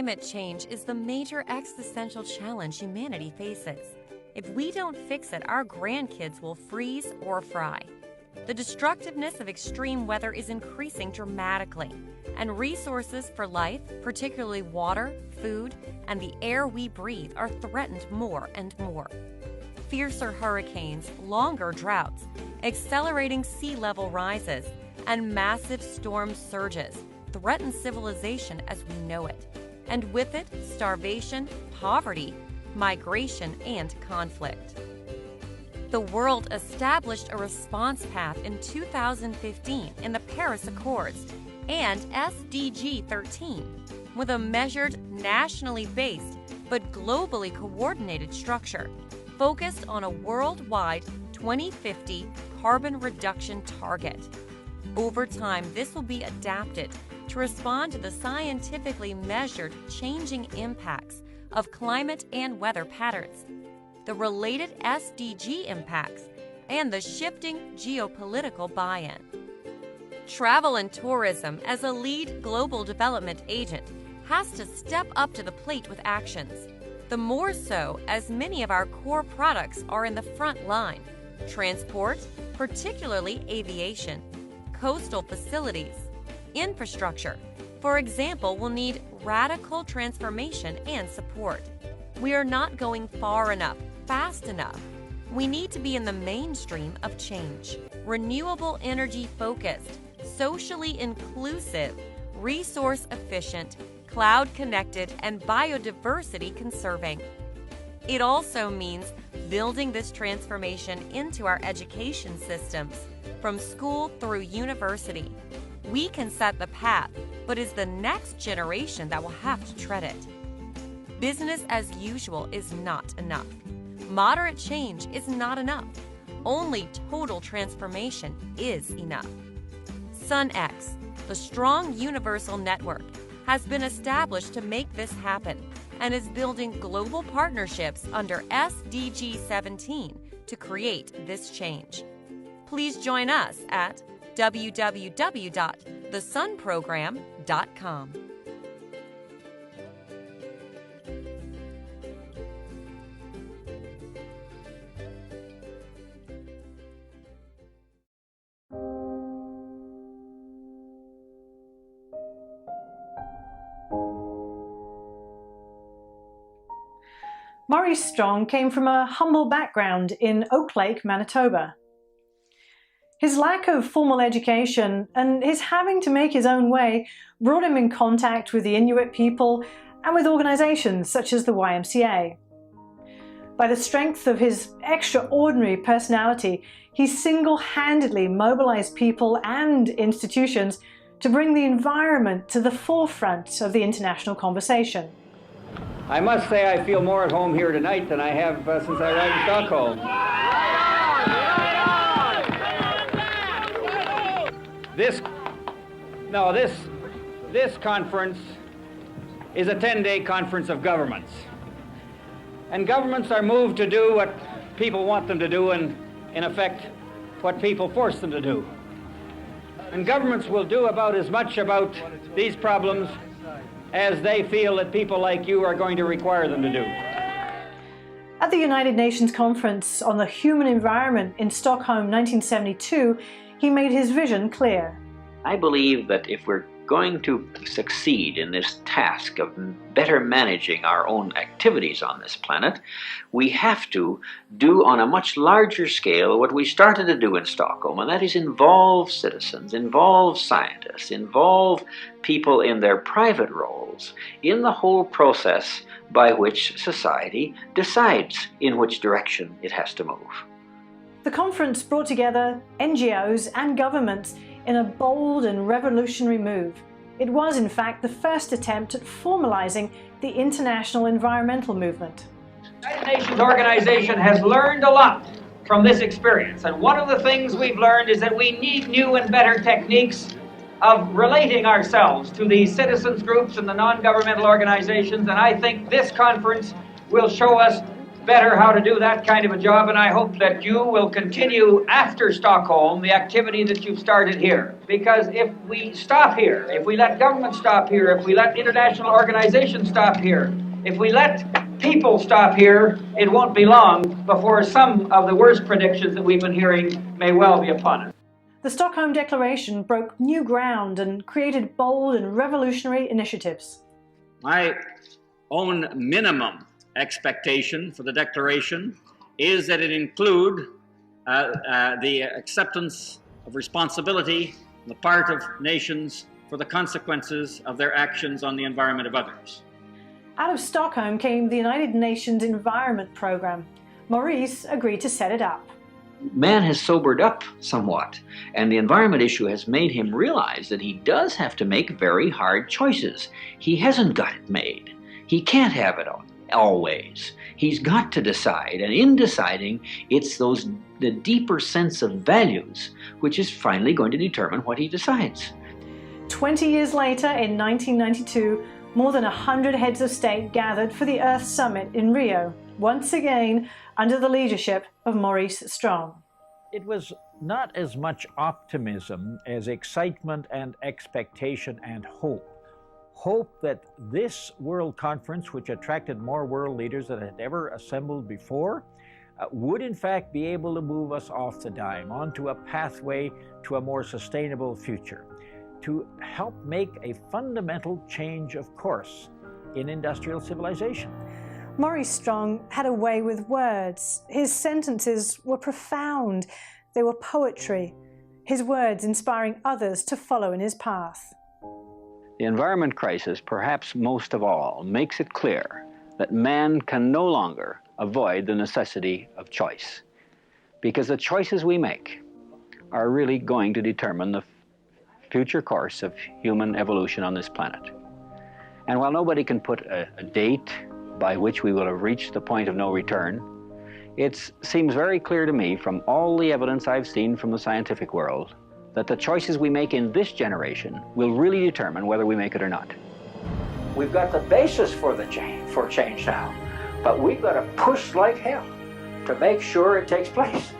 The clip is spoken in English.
Climate change is the major existential challenge humanity faces. If we don't fix it, our grandkids will freeze or fry. The destructiveness of extreme weather is increasing dramatically, and resources for life, particularly water, food, and the air we breathe, are threatened more and more. Fiercer hurricanes, longer droughts, accelerating sea level rises, and massive storm surges threaten civilization as we know it, and with it, starvation, poverty, migration, and conflict. The world established a response path in 2015 in the Paris Accords and SDG 13 with a measured, nationally based, but globally coordinated structure focused on a worldwide 2050 carbon reduction target. Over time, this will be adapted to respond to the scientifically measured changing impacts of climate and weather patterns, the related SDG impacts, and the shifting geopolitical buy-in. Travel and tourism, as a lead global development agent, has to step up to the plate with actions. The more so as many of our core products are in the front line: transport, particularly aviation, coastal facilities, infrastructure, for example, will need radical transformation and support. We are not going far enough, fast enough. We need to be in the mainstream of change. Renewable energy focused, socially inclusive, resource efficient, cloud connected, and biodiversity conserving. It also means building this transformation into our education systems, from school through university. We can set the path, but it's the next generation that will have to tread it. Business as usual is not enough. Moderate change is not enough. Only total transformation is enough. SunX, the strong universal network, has been established to make this happen and is building global partnerships under SDG 17 to create this change. Please join us at www.thesunprogram.com. Maurice Strong came from a humble background in Oak Lake, Manitoba. His lack of formal education and his having to make his own way brought him in contact with the Inuit people and with organizations such as the YMCA. By the strength of his extraordinary personality, he single-handedly mobilized people and institutions to bring the environment to the forefront of the international conversation. I must say I feel more at home here tonight than I have since I arrived in Stockholm. This conference is a 10-day conference of governments. And governments are moved to do what people want them to do and, in effect, what people force them to do. And governments will do about as much about these problems as they feel that people like you are going to require them to do. At the United Nations Conference on the Human Environment in Stockholm 1972, he made his vision clear. I believe that if we're going to succeed in this task of better managing our own activities on this planet, we have to do on a much larger scale what we started to do in Stockholm, and that is involve citizens, involve scientists, involve people in their private roles in the whole process by which society decides in which direction it has to move. The conference brought together NGOs and governments in a bold and revolutionary move. It was, in fact, the first attempt at formalizing the international environmental movement. The United Nations organization has learned a lot from this experience, and one of the things we've learned is that we need new and better techniques of relating ourselves to the citizens groups and the non-governmental organizations, and I think this conference will show us better how to do that kind of a job, and I hope that you will continue after Stockholm the activity that you've started here. Because if we stop here, if we let government stop here, if we let international organizations stop here, if we let people stop here, it won't be long before some of the worst predictions that we've been hearing may well be upon us. The Stockholm Declaration broke new ground and created bold and revolutionary initiatives. My own minimum expectation for the Declaration is that it include the acceptance of responsibility on the part of nations for the consequences of their actions on the environment of others. Out of Stockholm came the United Nations Environment Programme. Maurice agreed to set it up. Man has sobered up somewhat, and the environment issue has made him realize that he does have to make very hard choices. He hasn't got it made. He can't have it always. He's got to decide, and in deciding, it's the deeper sense of values which is finally going to determine what he decides. 20 years later, in 1992, more than 100 heads of state gathered for the Earth Summit in Rio, once again under the leadership of Maurice Strong. It was not as much optimism as excitement and expectation and hope. Hope that this World Conference, which attracted more world leaders than had ever assembled before, would in fact be able to move us off the dime onto a pathway to a more sustainable future, to help make a fundamental change of course in industrial civilization. Maurice Strong had a way with words. His sentences were profound. They were poetry. His words inspiring others to follow in his path. The environment crisis, perhaps most of all, makes it clear that man can no longer avoid the necessity of choice, because the choices we make are really going to determine the future course of human evolution on this planet. And while nobody can put a date by which we will have reached the point of no return, it seems very clear to me from all the evidence I've seen from the scientific world that the choices we make in this generation will really determine whether we make it or not. We've got the basis for change now, but we've got to push like hell to make sure it takes place.